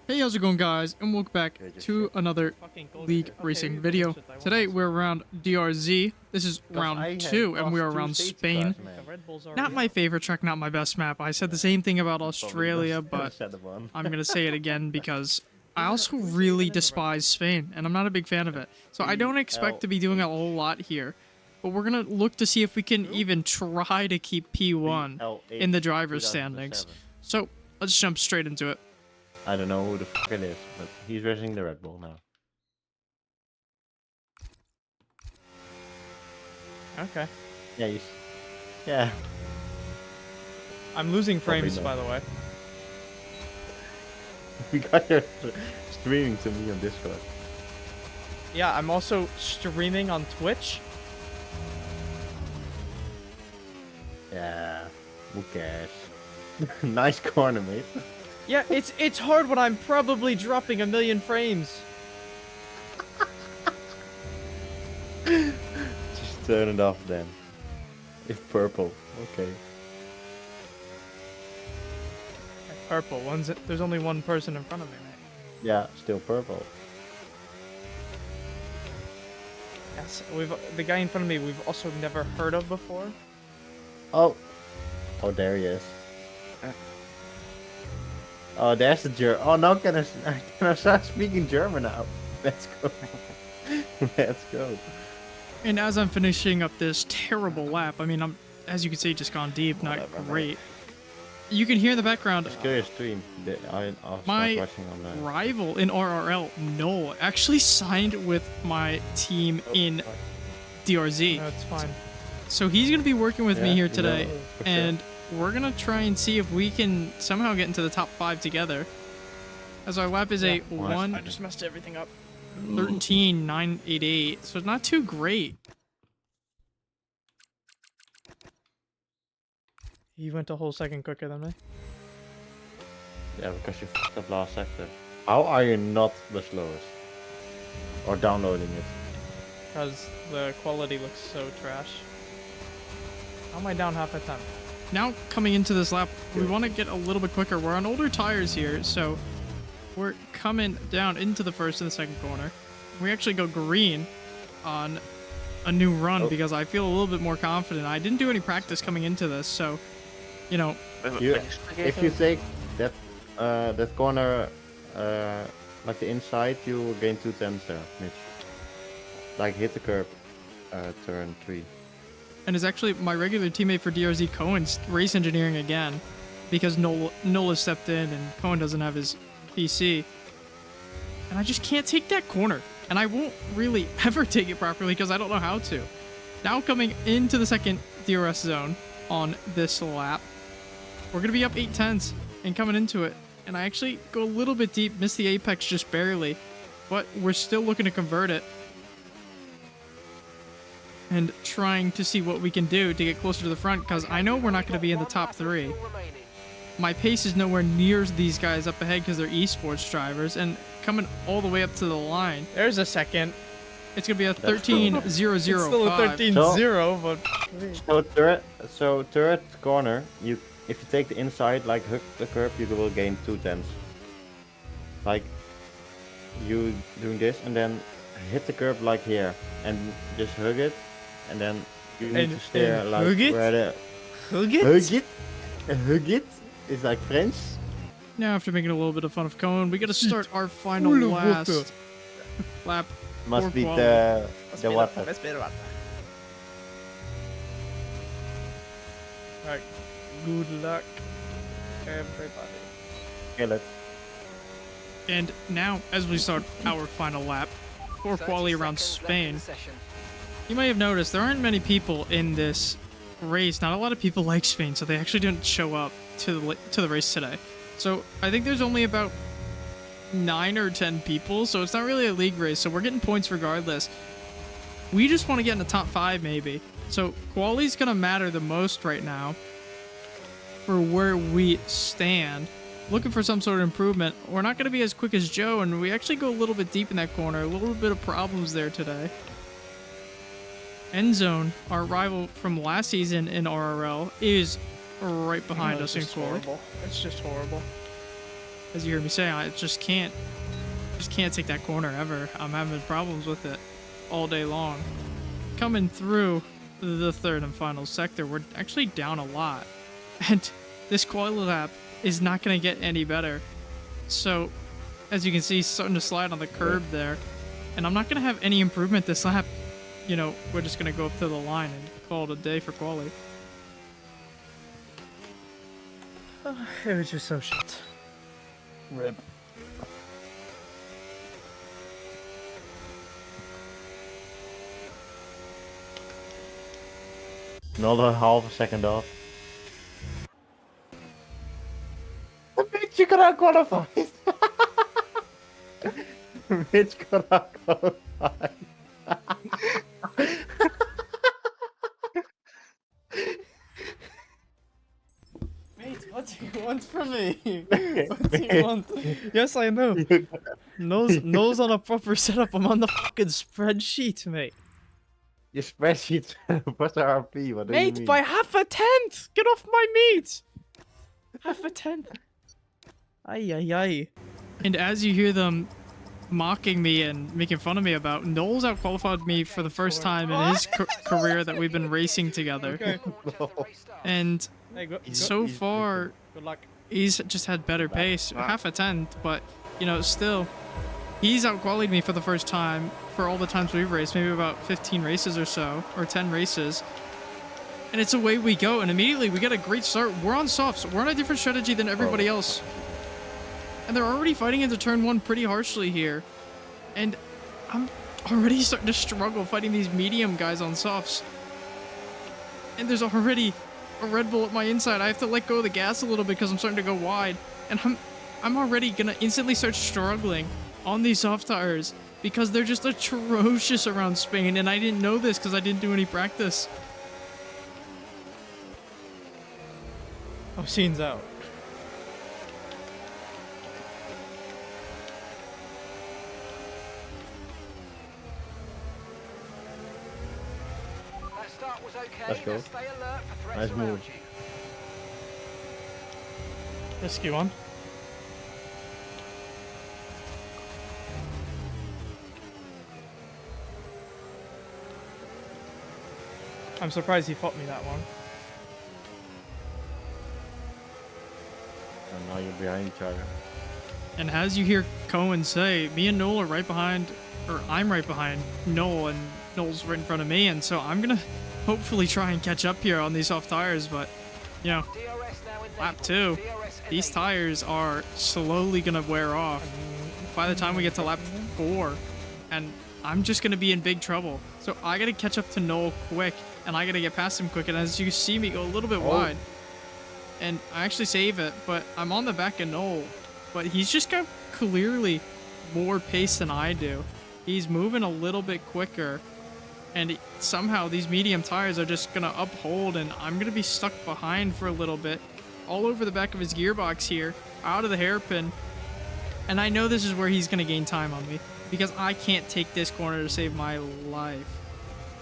Hey, how's it going, guys? And welcome back to another League Racing video. Today we're around DRZ. This is round 2, and we are around Spain. Not my favorite track, not my best map. I said the same thing about Australia, but I'm gonna say it again because I also really despise Spain, and I'm not a big fan of it. So I don't expect to be doing a whole lot here. But we're gonna look to see if we can even try to keep P1 in the driver's standings. So let's jump straight into it. I don't know who the fuck it is, but he's racing the Red Bull now. Okay. Yeah, yeah. I'm losing frames, Probably by the way. We got your streaming to me on Discord. Yeah, I'm also streaming on Twitch. Yeah, who cares? Nice corner, mate. Yeah, it's hard when I'm probably dropping 1,000,000 frames. Just turn it off then. It's purple. Okay. Purple. There's only one person in front of me, mate. Yeah, still purple. Yes, the guy in front of me we've also never heard of before. Oh, there he is. Oh, there's the German. Oh, now can I start speaking German now? Let's go. Let's go. And as I'm finishing up this terrible lap, I mean, as you can see, just gone deep, not great. You can hear in the background. Just kill your stream. I'll my start watching on that. rival in RRL, Noel, actually signed with my team in DRZ. No, it's fine. So he's going to be working with me here today, for sure. and we're going to try and see if we can somehow get into the top 5 together. As our lap is a I just messed everything up. 1:13.988, so it's not too great. He went a whole second quicker than me. Yeah, because you fucked up last sector. How are you not the slowest? Or downloading it? Because the quality looks so trash. How am I down half a time? Now, coming into this lap, we want to get a little bit quicker. We're on older tires here, so we're coming down into the first and the second corner. We actually go green on a new run because I feel a little bit more confident. I didn't do any practice coming into this, so, you know. If you take that corner, like the inside, you will gain 2 tenths there, Mitch. Like hit the curb, turn 3. And it's actually my regular teammate for DRZ, Cohen's race engineering again, because Nola stepped in and Cohen doesn't have his PC. And I just can't take that corner. And I won't really ever take it properly because I don't know how to. Now coming into the second DRS zone on this lap, we're going to be up 8 tenths and coming into it. And I actually go a little bit deep, miss the apex just barely, but we're still looking to convert it. And trying to see what we can do to get closer to the front, because I know we're not going to be in the top 3. My pace is nowhere near these guys up ahead because they're esports drivers, and coming all the way up to the line. There's a second. It's going to be a 13.005. It's still a 13.0, but... So third corner, if you take the inside, like hook the curb, you will gain 2 tenths. Like, you doing this, and then hit the curb like here, and just hug it. And then you need to stare like where the Hug it? Hug it is like French. Now, after making a little bit of fun of Cohen, we got to start our final last lap. Must be quality. the water. Alright, good luck, everybody. Kill it. And now, as we start our final lap for quality around Spain, you may have noticed there aren't many people in this race. Not a lot of people like Spain, so they actually didn't show up to the race today. So I think there's only about 9 or 10 people, so it's not really a league race, so we're getting points regardless. We just want to get in the top 5 maybe. So quality's going to matter the most right now for where we stand. Looking for some sort of improvement. We're not going to be as quick as Joe, and we actually go a little bit deep in that corner. A little bit of problems there today. Endzone, our rival from last season in RRL, is right behind us in quality. Horrible. It's just horrible. as you hear me say, I just can't take that corner ever. I'm having problems with it all day long. Coming through the third and final sector, we're actually down a lot. And this quality lap is not going to get any better. So, as you can see, starting to slide on the curb there. And I'm not going to have any improvement this lap. You know, we're just going to go up to the line and call it a day for quali. It was just so shit. Rip. Another half a second off. Mitch, you got out qualified. Mitch got out qualified. Mate, what do you want from me? What do you want? Yes, I know. Nose on a proper setup. I'm on the fucking spreadsheet, mate. Your spreadsheet. What's the RP? What do you Mate, mean? by half a tenth! Get off my meat! Half a tenth. Ay, ay, ay. And as you hear them mocking me and making fun of me about, Knowles outqualified me for the first time in his career that we've been racing together. Okay. And Hey, go. so far, Good luck. he's just had better pace, half a tenth, but, you know, still, he's outqualified me for the first time for all the times we've raced, maybe about 15 races or so, or 10 races. And it's away we go, and immediately we get a great start. We're on softs. We're on a different strategy than everybody else. And they're already fighting into turn one pretty harshly here. And I'm already starting to struggle fighting these medium guys on softs. And there's already a Red Bull at my inside. I have to let go of the gas a little bit because I'm starting to go wide. And I'm already gonna instantly start struggling on these soft tires because they're just atrocious around Spain. And I didn't know this because I didn't do any practice. Oh, scene's out. That start was okay. Let's go. Now stay alert for threats Nice around move. you. Risky one. I'm surprised he fought me that one. And now you're behind each other. And as you hear Cohen say, me and Noel are right behind, or I'm right behind Noel, and Noel's right in front of me, and so I'm gonna hopefully try and catch up here on these soft tires, but, you know, DRS now enabled. lap 2, DRS these enabled. tires are slowly gonna wear off by the time we get to lap 4, and I'm just gonna be in big trouble. So I gotta catch up to Noel quick, and I gotta get past him quick, and as you see me go a little bit wide, and I actually save it, but I'm on the back of Noel, but he's just got clearly more pace than I do. He's moving a little bit quicker, and somehow these medium tires are just gonna uphold, and I'm gonna be stuck behind for a little bit, all over the back of his gearbox here, out of the hairpin, and I know this is where he's gonna gain time on me, because I can't take this corner to save my life,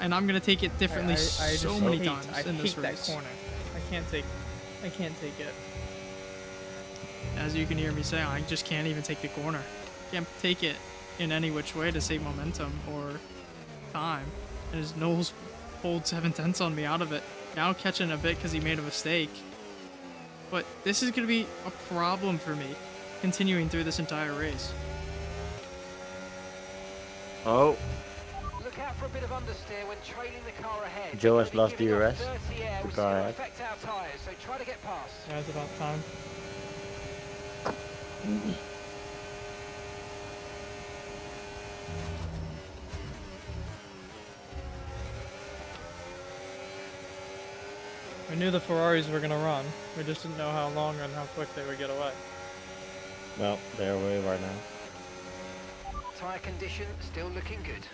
and I'm gonna take it differently so many times in this hate race. that corner. I can't take it. As you can hear me say, I just can't even take the corner. Can't take it in any which way to save momentum or time. And as Knowles pulled 7/10 on me out of it, now catching a bit because he made a mistake. But this is going to be a problem for me, continuing through this entire race. Oh, Look out for a bit of understeer when trailing the car ahead. Joe has You're lost giving off DRS. dirty air, The which is car going to ahead. affect our tyres, so try to get past. Yeah, it's about time. We knew the Ferraris were gonna run. We just didn't know how long and how quick they would get away. well, they're away right now. Tyre condition still looking good.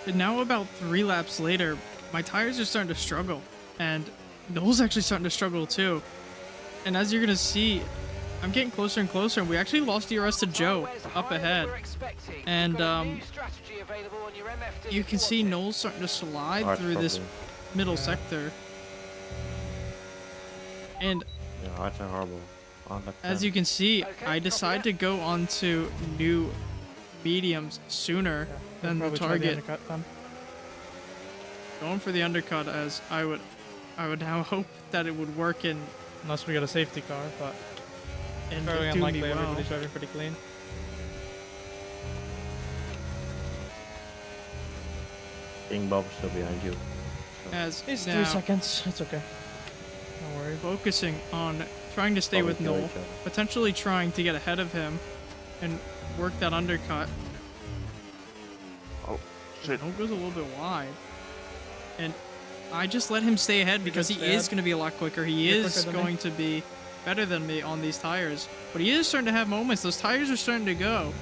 And now about 3 laps later, my tires are starting to struggle. And Knowles actually starting to struggle too. And as you're going to see, I'm getting closer and closer. And we actually lost DRS to Joe Tyre wear's up higher than ahead. we're expecting. And, You've got a new strategy available on your MFD You if can see want it. Knowles starting to slide Hard through this problem. middle Yeah. sector. And Yeah, hards are horrible. On lap as 10. you can see, Okay, I copy decided that. to go onto new mediums sooner than the Probably try target. undercut then. Going for the undercut, as I would now hope that it would work in Unless we got a safety car, but and very do me unlikely. well. Everybody's driving pretty clean. King Bob is still behind you. As It's now 3 seconds. It's okay. Don't worry. focusing on trying to stay Probably with kill Noel, each other. potentially trying to get ahead of him and work that undercut. Oh, shit. Noel goes a little bit wide, and I just let him stay ahead because he stay is ahead. going to be a lot quicker. He You're is quicker than me. going to be better than me on these tires, but he is starting to have moments. Those tires are starting to go,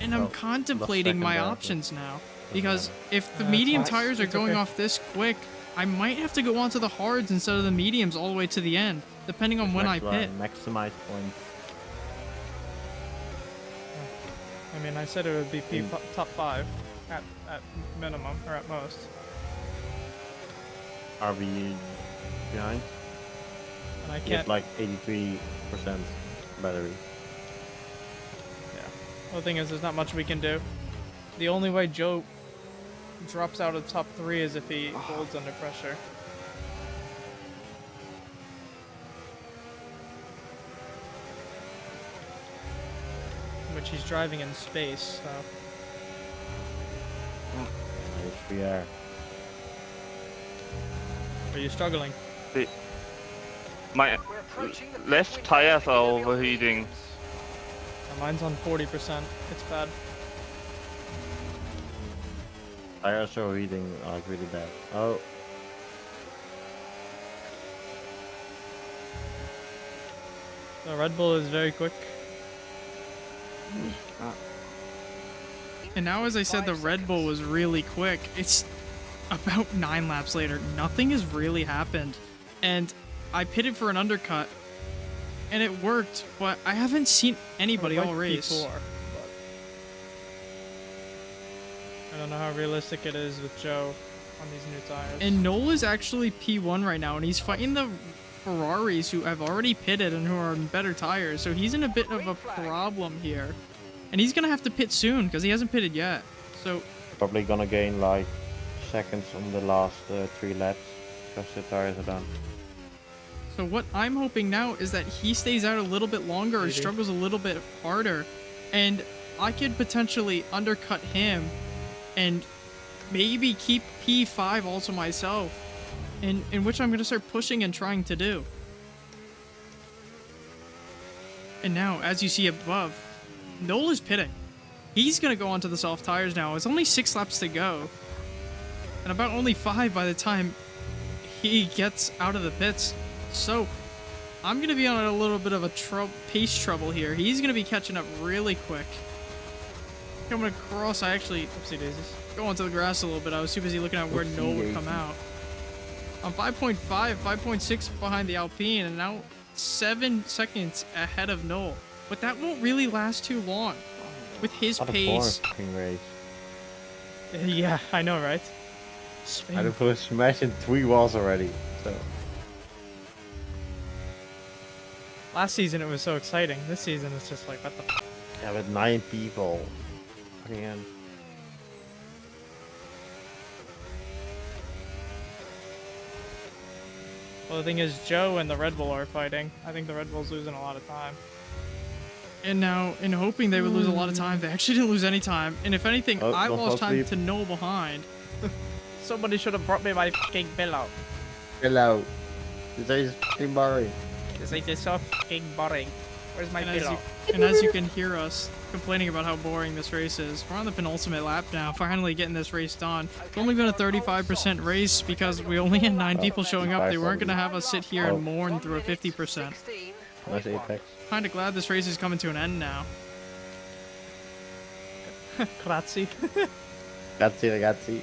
and I'm Oh, contemplating my second there, options now. Because matter. if the It's medium fine. tires are It's going okay. off this quick, I might have to go onto the hards instead of the mediums all the way to the end, depending on when I pit. Maximize points. I mean, I said it would be top 5 at minimum or at most. Are we behind? And I He can't. has like 83% battery. Yeah. Well, the thing is, there's not much we can do. The only way Joe drops out of top 3 is if he holds under pressure. Which he's driving in space, so. Yes, we are. Are you struggling? My We're approaching the left pit tires window are of the overheating. mediums. Mine's on 40%. It's bad. Tires are reading like really bad. Oh, The Red Bull is very quick. And now, as I said, the 5 Red Bull seconds. was really quick. It's about 9 laps later. Nothing has really happened. And I pitted for an undercut, and it worked, but I haven't seen anybody all race. P4, but I don't know how realistic it is with Joe on these new tires. And Noel is actually P1 right now, and he's fighting the Ferraris who have already pitted and who are in better tires. So he's in a bit of a problem here. And he's going to have to pit soon because he hasn't pitted yet. So probably gonna gain like seconds on the last 3 laps because the tires are done. So what I'm hoping now is that he stays out a little bit longer or Maybe. struggles a little bit harder, and I could potentially undercut him and maybe keep P5 also myself, in which I'm going to start pushing and trying to do. And now, as you see above, Noel is pitting. He's going to go onto the soft tires now. It's only 6 laps to go, and about only 5 by the time he gets out of the pits. So, I'm going to be on a little bit of a pace trouble here. He's going to be catching up really quick. Coming across, I actually Oopsie daisies. go onto the grass a little bit. I was too busy looking at where Oopsie Noel would come daisy. out. I'm 5.5, 5.6 behind the Alpine, and now 7 seconds ahead of Noel. But that won't really last too long. With his What a pace, boring fucking race. Yeah, I know, right? I Spain. have smashing 3 walls already. So Last season it was so exciting. This season it's just like, what the f? yeah, with 9 people. Fucking hell. Well, the thing is, Joe and the Red Bull are fighting. I think the Red Bull's losing a lot of time. and now, in hoping they would lose a lot of time, they actually didn't lose any time. And if anything, Oh, I don't lost fall time asleep. to Noel behind. Somebody should have brought me my fucking pillow. Hello. This is fucking boring. This is so fucking boring. Where's my And as, pillow? and as you can hear us complaining about how boring this race is, we're on the penultimate lap now, finally getting this race done. It's only been a 35% race because we only had 9 people showing up. They weren't going to have us sit here and mourn through a 50%. Nice apex. Kind of glad this race is coming to an end now. Grazie. Grazie ragazzi.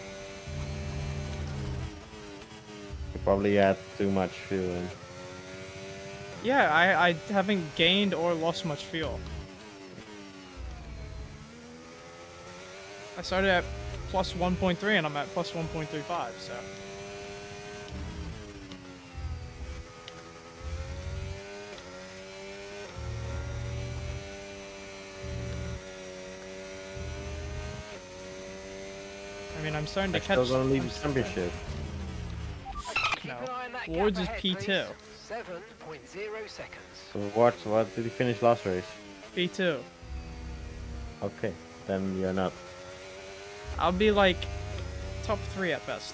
You probably had too much fuel in. Yeah, I haven't gained or lost much fuel. I started at plus 1.3 and I'm at plus 1.35, so. I mean, I'm starting to I'm catch. still gonna leave I'm the still- championship. Keep No. an eye on that Wards gap is ahead, P2. please. 7.0 seconds. So what did he finish last race? P2. Okay, then you're not. I'll be like top 3 at best.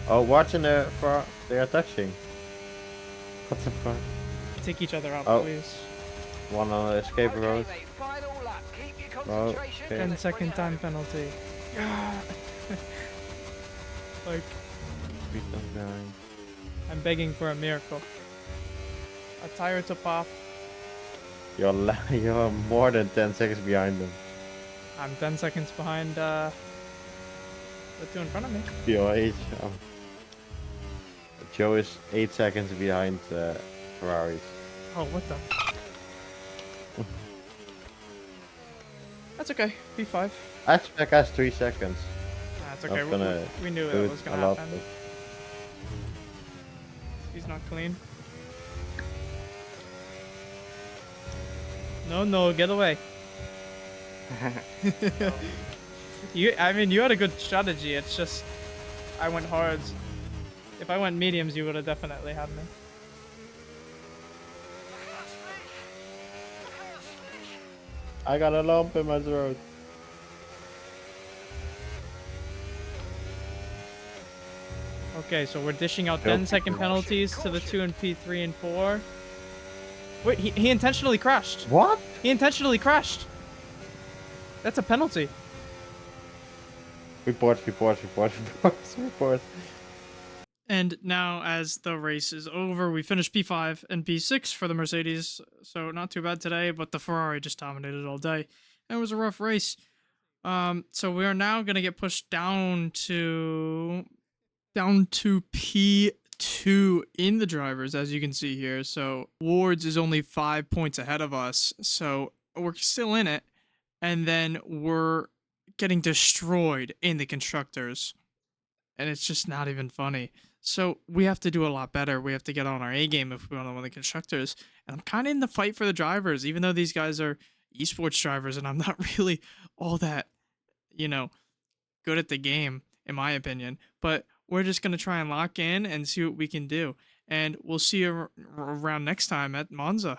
Oh, watch in the far. They are touching. What the fuck? Take each other out, Oh. please. One on the escape Okay, road. mate, final lap. Keep your Oh, concentration. okay. and 10 let's bring second it time home. penalty. Like, 3 times behind. I'm begging for a miracle. A tire to pop. You're more than 10 seconds behind them. I'm 10 seconds behind the 2 in front of me. POH. Joe is 8 seconds behind Ferraris. Oh, what the? That's okay. P5. Hatchback has 3 seconds. That's I okay. was gonna We knew do that it was a gonna lot, happen. He's not clean. No, get away. I mean, you had a good strategy. It's just, I went hards. If I went mediums, you would have definitely had me. I got a lump in my throat. Okay, so we're dishing out Nope. 10-second penalties to the 2 in P3 and 4. Wait, he intentionally crashed. What? He intentionally crashed. That's a penalty. Report. And now, as the race is over, we finished P5 and P6 for the Mercedes, so not too bad today, but the Ferrari just dominated all day. And it was a rough race. So we are now going to get pushed down to P2 in the drivers, as you can see here. So Wards is only 5 points ahead of us, so we're still in it. And then we're getting destroyed in the constructors. And it's just not even funny. So we have to do a lot better. We have to get on our A game if we want to win the constructors. And I'm kind of in the fight for the drivers, even though these guys are esports drivers and I'm not really all that, good at the game, in my opinion. But we're just going to try and lock in and see what we can do. And we'll see you around next time at Monza.